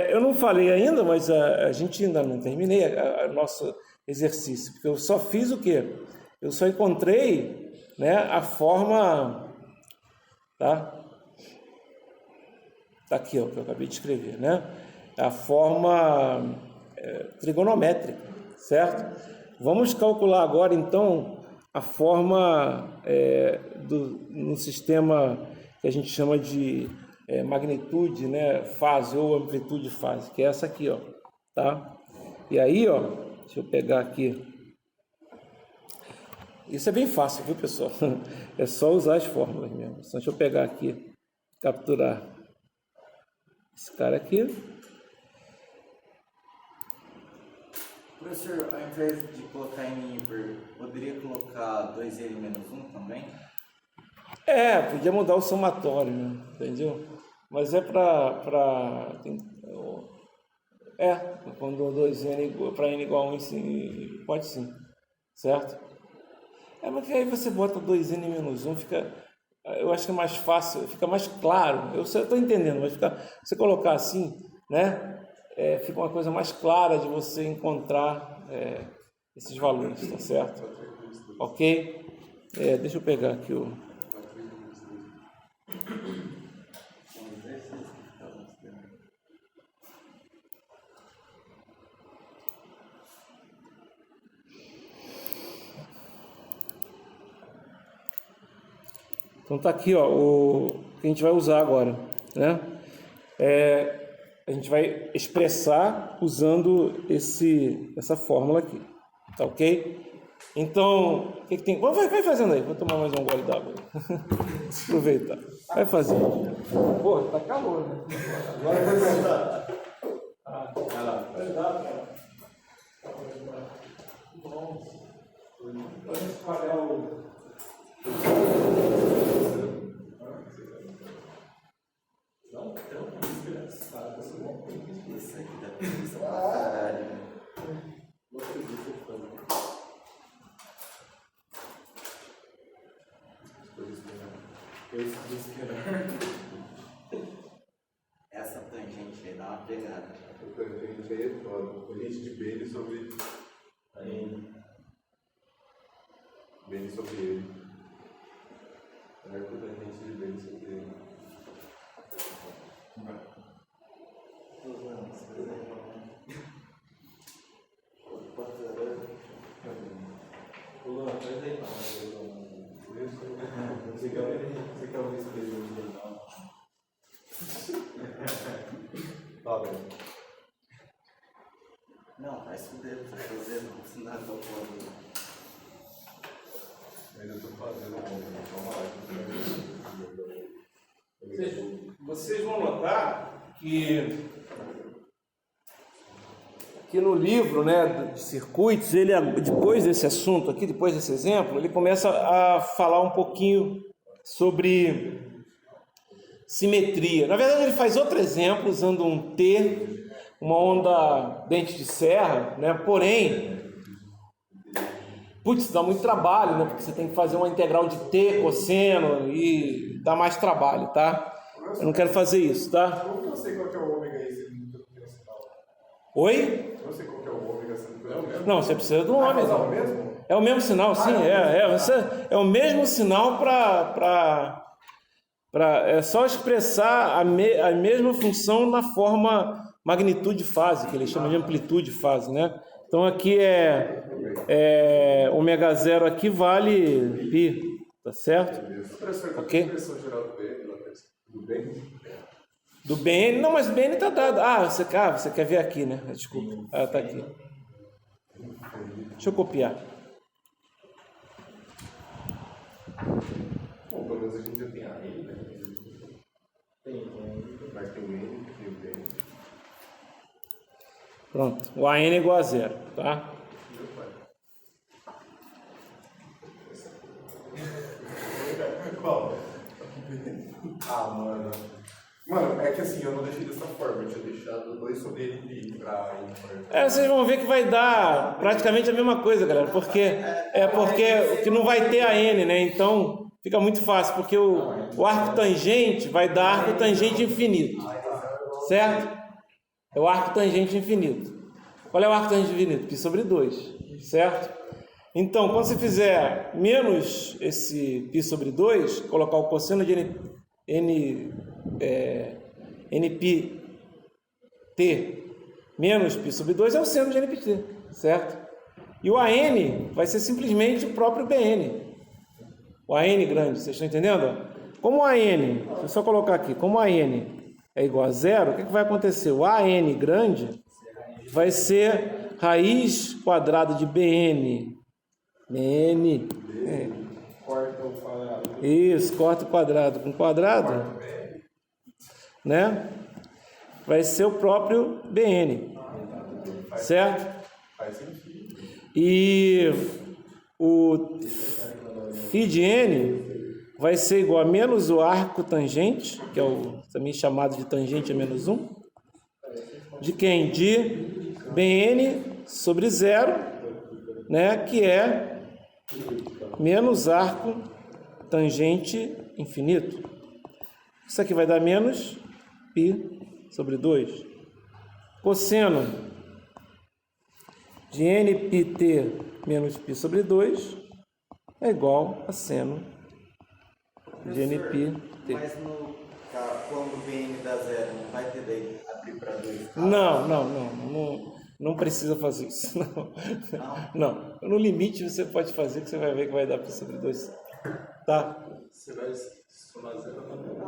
Eu não falei ainda, mas a gente ainda não terminei o nosso exercício, porque eu só fiz o quê? Eu só encontrei, né, a forma, tá? Tá aqui, ó, que eu acabei de escrever, né? A forma trigonométrica, certo? Vamos calcular agora, então, a forma no sistema que a gente chama de magnitude, né, fase ou amplitude fase, que é essa aqui, ó, tá? E aí, ó, deixa eu pegar aqui. Isso é bem fácil, viu, pessoal? É só usar as fórmulas mesmo. Só deixa eu pegar aqui, capturar esse cara aqui. Professor, ao invés de colocar n ímpar, poderia colocar 2n menos 1 também? Podia mudar o somatório, né? Entendeu? Mas é quando 2n para n igual a 1, pode sim, certo? Mas aí você bota 2n menos 1, eu acho que é mais fácil, fica mais claro. Eu estou entendendo, mas você colocar assim, né? Fica uma coisa mais clara de você encontrar esses valores, tá certo? Ok? Deixa eu pegar aqui o... Então tá aqui, ó, o que a gente vai usar agora, né? A gente vai expressar usando essa fórmula aqui, tá ok? Então, o que tem? Vai fazendo aí, vou tomar mais um gole d'água. Aproveitar. Vai fazendo. Pô, tá calor, né? Agora vai sentar. Vai lá. Vai dar, cara. Nossa. Vamos espalhar o... Não, tão desgraçado. Isso aqui dá preguiça pra caralho, né? Não acredito que foi. Essa tangente aí dá uma pegada. A tangente aí é foda. Tangente de Bene sobre Bene sobre ele. A tangente de Bene sobre ele. Você quer ouvir isso dele? Tá bem. Não, vai se fuder, tô fazendo, não dá tão foda. Ainda estou fazendo Vocês vão notar que no livro, né, de circuitos, ele, depois desse assunto aqui, depois desse exemplo, ele começa a falar um pouquinho sobre simetria. Na verdade, ele faz outro exemplo usando um T, uma onda dente de serra, né? Porém, dá muito trabalho, né? Porque você tem que fazer uma integral de T, cosseno, e dá mais trabalho, tá? Eu não quero fazer isso, tá? Como que eu sei qual que é o ômega aí, se não tem sinal? Oi? Eu não sei qual que é o ômega, se não tem o mesmo. Não, você precisa de um ômega. É o mesmo? É o mesmo sinal, sim. É o mesmo sinal é só expressar a mesma função na forma magnitude-fase, que ele chama de amplitude-fase, né? Então aqui ômega zero aqui vale π, tá certo? Professor, Ok? a expressão geral do bem? Do BN, não, mas o BN tá dado. Você quer ver aqui, né? Desculpa. Tá aqui. Deixa eu copiar. Bom, pelo menos a gente já tem a N, né? Tem. Mas tem o N, tem o B. Pronto. O AN é igual a zero, tá? Qual? Mano. Mano, é que assim, eu não deixei dessa forma. Eu tinha deixado 2 sobre ele pra ímpar. Vocês vão ver que vai dar praticamente a mesma coisa, galera. Porque que não vai ter a N, né? Então fica muito fácil, porque o arco tangente vai dar arco tangente infinito. Certo? É o arco tangente infinito. Qual é o arco tangente infinito? Π sobre 2. Certo? Então, quando você fizer menos esse π sobre 2, colocar o cosseno de nπt menos π sobre 2 é o seno de npt, certo? E o AN vai ser simplesmente o próprio BN. O AN grande, vocês estão entendendo? Como o AN, deixa eu só colocar aqui, como o AN é igual a zero, o que vai acontecer? O AN grande vai ser raiz quadrada de BN. BN. Corta o quadrado. Isso, corta o quadrado com quadrado, né? Vai ser o próprio BN, certo? Faz sentido. E o φ de n vai ser igual a menos o arco tangente, que é o também chamado de tangente a menos 1, de quem? De bn sobre 0, né, que é menos arco tangente infinito. Isso aqui vai dar menos π sobre 2. Cosseno de nπt menos π sobre 2 é igual a seno de nπt. Mas quando o Bn dá 0, não vai ter daí abrir para 2? Não precisa fazer isso. Não. No limite você pode fazer, que você vai ver que vai dar π sobre 2. Tá? Você vai somar 0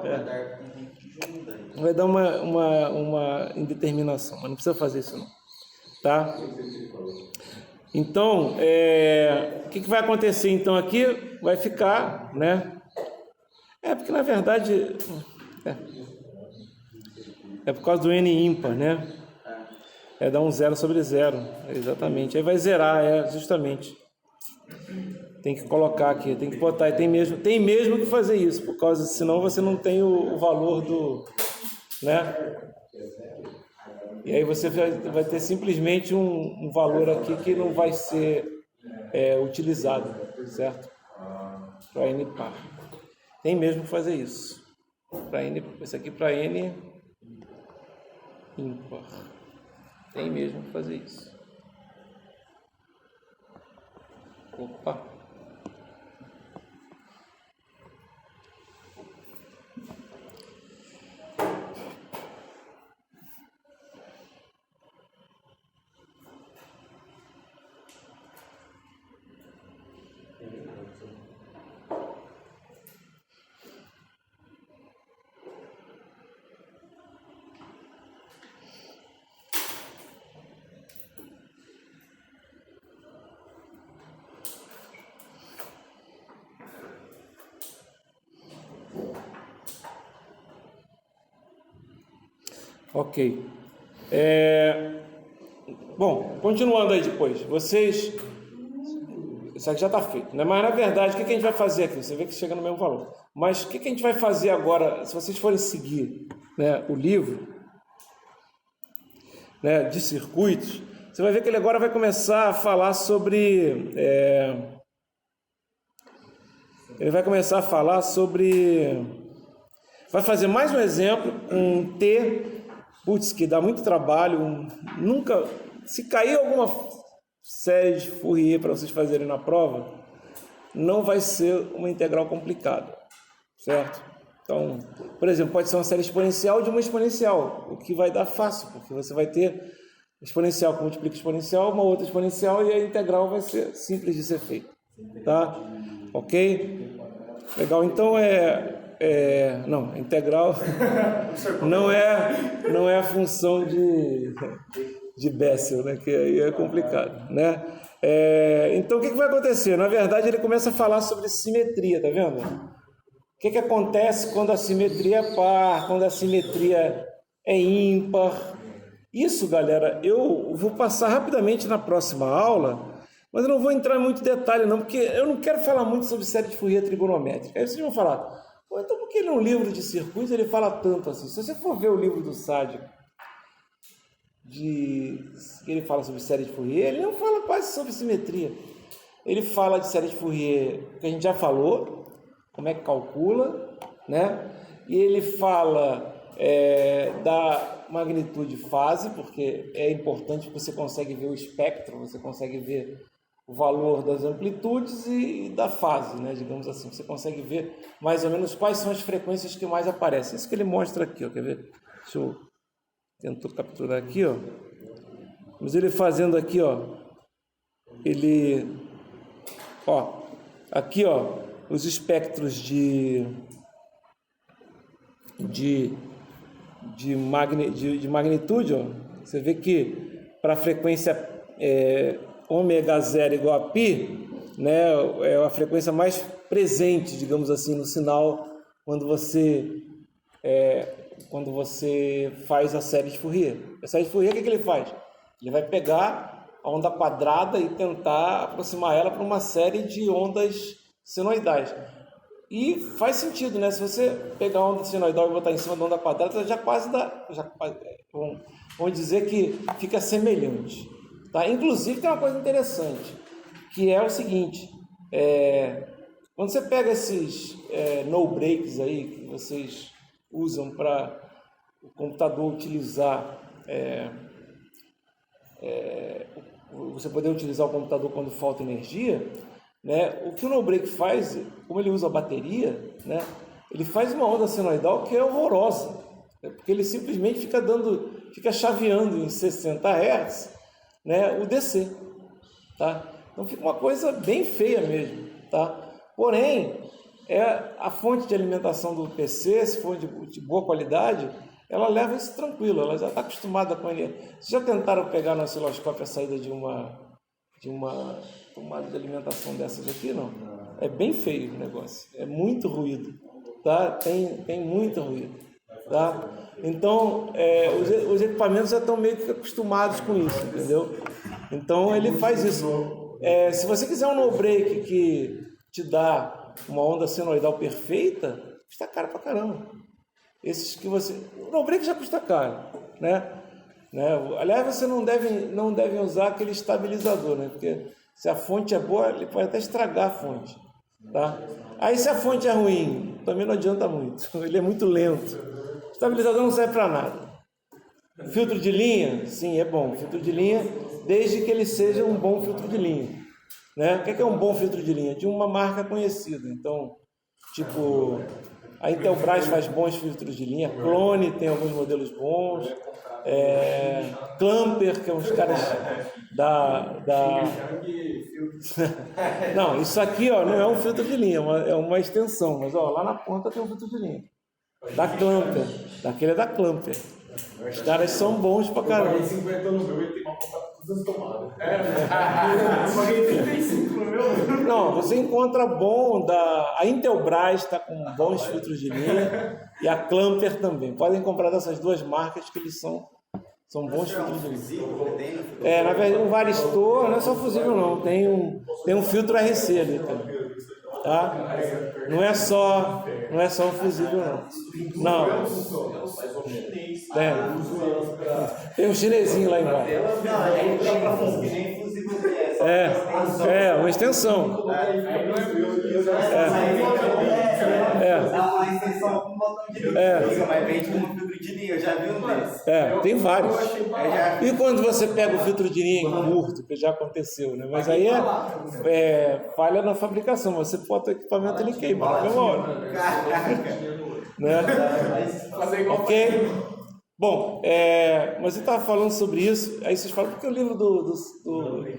Vai dar junto daí. Vai dar uma indeterminação, mas não precisa fazer isso não. Tá? Então, o que vai acontecer então aqui? Vai ficar, né? Porque na verdade é por causa do n ímpar, né? Dá um 0 sobre 0, exatamente. Aí vai zerar, justamente. Tem que colocar aqui, tem que botar, e tem mesmo que fazer isso, por causa, senão você não tem o valor do, né? E aí você vai ter simplesmente um valor aqui que não vai ser utilizado, certo? Para n par. Tem mesmo que fazer isso. Esse aqui para n ímpar. Tem mesmo que fazer isso. Opa! Ok. Bom, continuando aí depois. Vocês... Isso aqui já está feito, né? Mas, na verdade, o que a gente vai fazer aqui? Você vê que chega no mesmo valor. Mas o que a gente vai fazer agora, se vocês forem seguir, né, o livro, né, de circuitos, você vai ver que ele agora vai começar a falar sobre... Ele vai começar a falar sobre... Vai fazer mais um exemplo, um T... Putz, que dá muito trabalho, nunca... Se cair alguma série de Fourier para vocês fazerem na prova, não vai ser uma integral complicada, certo? Então, por exemplo, pode ser uma série exponencial de uma exponencial, o que vai dar fácil, porque você vai ter exponencial que multiplica exponencial, uma outra exponencial, e a integral vai ser simples de ser feita, tá? Ok? Legal, então não, a integral não é a função de Bessel, né? Que aí é complicado, né? Então, o que vai acontecer? Na verdade, ele começa a falar sobre simetria, tá vendo? O que acontece quando a simetria é par, quando a simetria é ímpar? Isso, galera, eu vou passar rapidamente na próxima aula, mas eu não vou entrar em muito detalhe, não, porque eu não quero falar muito sobre série de Fourier trigonométrica. Aí vocês vão falar... Então, por que no livro de circuitos ele fala tanto assim? Se você for ver o livro do Sádio, que ele fala sobre série de Fourier, ele não fala quase sobre simetria. Ele fala de série de Fourier, que a gente já falou, como é que calcula, né? E ele fala da magnitude fase, porque é importante, porque você consegue ver o espectro, você consegue ver o valor das amplitudes e da fase, né, digamos assim. Você consegue ver mais ou menos quais são as frequências que mais aparecem. Isso que ele mostra aqui, ó, quer ver? Deixa eu tentar capturar aqui, ó. Mas ele fazendo aqui, ó, aqui, ó, os espectros de magnitude, ó. Você vê que para a frequência ômega 0 igual a π, né, é a frequência mais presente, digamos assim, no sinal quando você faz a série de Fourier. A série de Fourier, o que ele faz? Ele vai pegar a onda quadrada e tentar aproximar ela para uma série de ondas senoidais. E faz sentido, né? Se você pegar a onda senoidal e botar em cima da onda quadrada, já quase dá, vamos dizer que fica semelhante. Tá? Inclusive tem uma coisa interessante, que é o seguinte, quando você pega esses no breaks aí que vocês usam para o computador utilizar, você poder utilizar o computador quando falta energia, né? O que o no break faz, como ele usa a bateria, né? Ele faz uma onda senoidal que é horrorosa, né? Porque ele simplesmente fica chaveando em 60 Hz, né? O DC, tá? Então fica uma coisa bem feia mesmo, tá? Porém, a fonte de alimentação do PC, se for de boa qualidade, ela leva isso tranquilo, ela já está acostumada com ele. Vocês já tentaram pegar no osciloscópio a saída de uma tomada de alimentação dessas aqui? Não. É bem feio o negócio, é muito ruído, tá? Tem muito ruído, tá? Então, os equipamentos já estão meio que acostumados com isso, entendeu? Então, ele faz isso. Se você quiser um no-break que te dá uma onda senoidal perfeita, custa caro pra caramba. Esses que você... O no-break já custa caro, né? Aliás, você não deve usar aquele estabilizador, né? Porque se a fonte é boa, ele pode até estragar a fonte, tá? Aí se a fonte é ruim, também não adianta muito, ele é muito lento. O estabilizador não serve para nada. Filtro de linha, sim, é bom. Filtro de linha, desde que ele seja um bom filtro de linha, né? O que é um bom filtro de linha? De uma marca conhecida. Então, tipo, a Intelbras faz bons filtros de linha, Clone tem alguns modelos bons, Clamper, que é uns caras da... Não, isso aqui, ó, não é um filtro de linha, é uma extensão, mas ó, lá na ponta tem um filtro de linha. Da Clamper, daquele é da Clamper. Os caras são bons pra caramba. Eu paguei 50 no meu e tem uma conta com todas as tomadas. Eu paguei 35 no meu. Não, você encontra bom a Intelbras está com bons filtros de linha e a Clamper também. Podem comprar dessas duas marcas que eles são bons filtros de linha. Na verdade, um Varistor não é só fusível não, tem um filtro RC ali também. Tá? Não é só um fusível não. Tem um chinesinho lá embaixo. Uma extensão. Mas vende um filtro de linha, eu já vi um desses. Tem vários. E quando você pega o filtro de linha em curto, que já aconteceu, né? Mas aí falha na fabricação, você bota o equipamento ele queima na mesma hora. Né? Ok? Bom, mas você estava falando sobre isso, aí vocês falam, porque o livro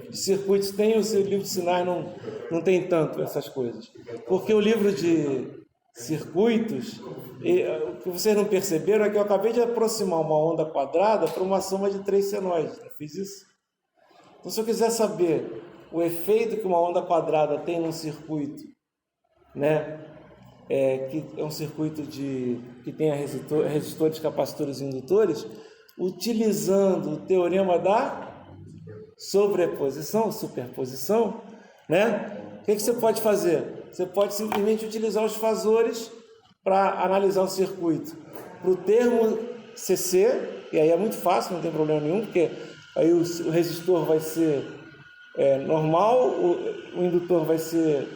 de circuitos tem, o livro de sinais não tem tanto essas coisas. Porque o livro de circuitos, o que vocês não perceberam é que eu acabei de aproximar uma onda quadrada para uma soma de 3 senoides, não fiz isso? Então, se eu quiser saber o efeito que uma onda quadrada tem num circuito, né? Que é um circuito que tem resistores, capacitores e indutores, utilizando o teorema da superposição, né? O que você pode fazer? Você pode simplesmente utilizar os fasores para analisar o circuito. Para o termo CC, e aí é muito fácil, não tem problema nenhum, porque aí o resistor vai ser normal, o indutor vai ser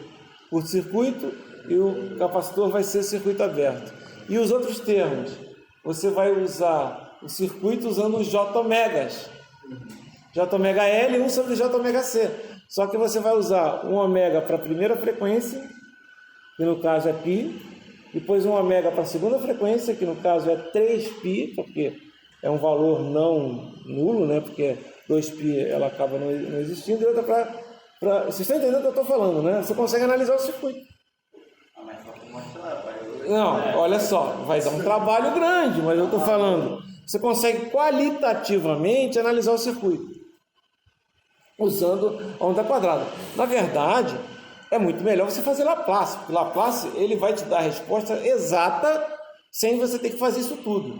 curto-circuito, e o capacitor vai ser circuito aberto. E os outros termos, você vai usar o circuito usando os J-ômegas. J-ômega-L e 1 sobre J-ômega-C. Só que você vai usar um ômega para a primeira frequência, que no caso é π, depois um ômega para a segunda frequência, que no caso é 3π, porque é um valor não nulo, né? Porque 2π ela acaba não existindo, e outra para... Vocês estão entendendo o que eu estou falando, né? Você consegue analisar o circuito. Não, olha só, vai dar um trabalho grande, mas eu estou falando, você consegue qualitativamente analisar o circuito, usando a onda quadrada. Na verdade, é muito melhor você fazer Laplace, porque Laplace ele vai te dar a resposta exata, sem você ter que fazer isso tudo,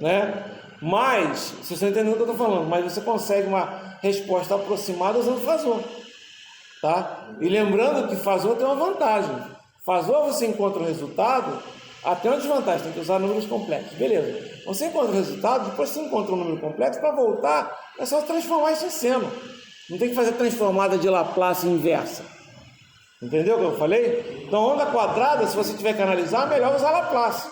né? Mas, vocês estão entendendo o que eu estou falando, mas você consegue resposta aproximada usando Fazor. Tá? E lembrando que Fazor tem uma vantagem. Fazor você encontra o resultado, até uma desvantagem, tem que usar números complexos. Beleza. Você encontra o resultado, depois você encontra um número complexo, para voltar é só transformar isso em seno. Não tem que fazer transformada de Laplace inversa. Entendeu o que eu falei? Então, onda quadrada, se você tiver que analisar, é melhor usar Laplace.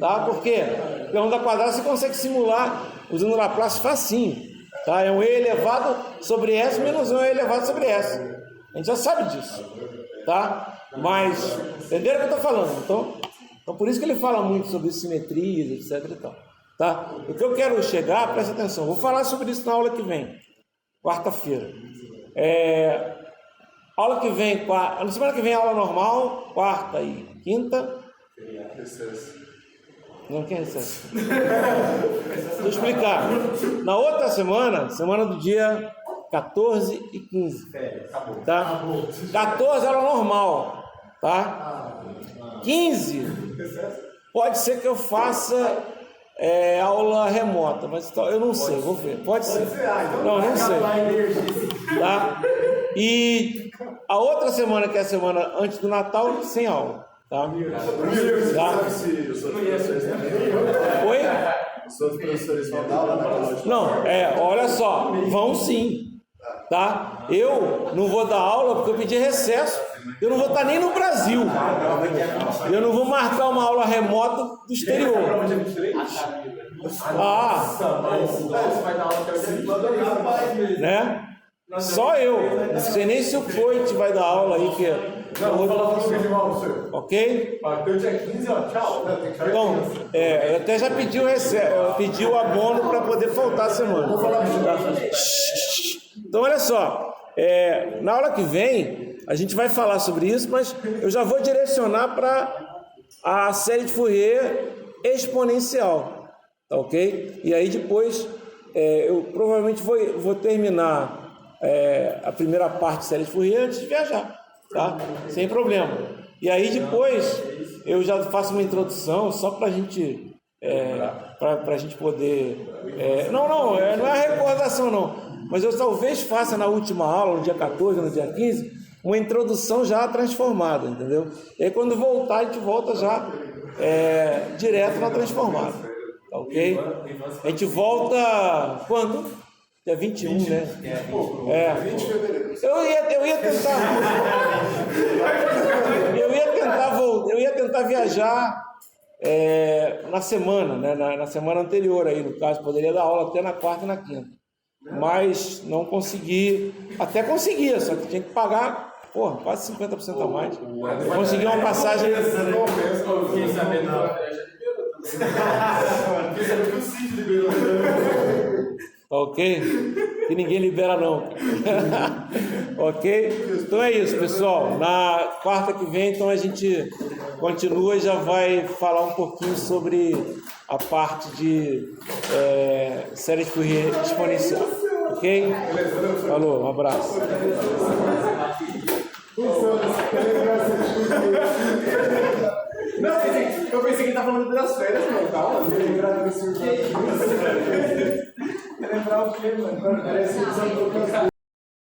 Tá? Por quê? Porque a onda quadrada você consegue simular usando Laplace facinho. Tá? É um E elevado sobre S menos um E elevado sobre S. A gente já sabe disso. Tá? Mas, entenderam o que eu estou falando? Então, por isso que ele fala muito sobre simetrias, etc. E tal. Tá? O que eu quero chegar, presta atenção, vou falar sobre isso na aula que vem, quarta-feira. Aula que vem, na semana que vem aula normal, quarta e quinta. Não, quem é recesso? Deixa eu explicar. Na outra semana, semana do dia 14 e 15. Tá? 14 aula normal. Tá? 15 pode ser que eu faça aula remota, mas eu não sei, vou ver. Pode ser. Não sei. Tá? E a outra semana, que é a semana antes do Natal, sem aula. Tá? Oi? Os outros professores vão dar aula naquela última? Não, olha só, vão sim. Tá? Eu não vou dar aula porque eu pedi recesso. Eu não vou estar nem no Brasil. Eu não vou marcar uma aula remota do exterior. Né? Só eu. Não sei nem se o Coit vai dar aula aí. Ok? Então, eu até já pedi pedi o abono para poder faltar a semana. Então, olha só. Na aula que vem, a gente vai falar sobre isso, mas eu já vou direcionar para a série de Fourier exponencial. Tá ok? E aí depois, eu provavelmente vou terminar a primeira parte da série de Fourier antes de viajar. Tá? Sem problema. E aí depois eu já faço uma introdução só para a gente poder não é a recordação não, mas eu talvez faça na última aula, no dia 14, no dia 15, uma introdução já transformada, entendeu? E aí quando voltar a gente volta já direto na transformada, tá ok? A gente volta quando? Dia 21, né? 20 de fevereiro. Eu ia tentar viajar na semana, né? Na semana anterior aí, no caso, poderia dar aula até na quarta e na quinta. Mas não consegui, até conseguia, só que tinha que pagar, quase 50% a mais. Eu consegui uma passagem. Fiquei sabendo que o André já liberou. Ok? Que ninguém libera não. Ok? Então é isso, pessoal. Na quarta que vem, então a gente continua e já vai falar um pouquinho sobre a parte de série de Fourier exponencial. Ok? Falou, um abraço. Não, eu pensei que ele tá falando das férias, não, calma. Lembrar o quê, mano? Parece que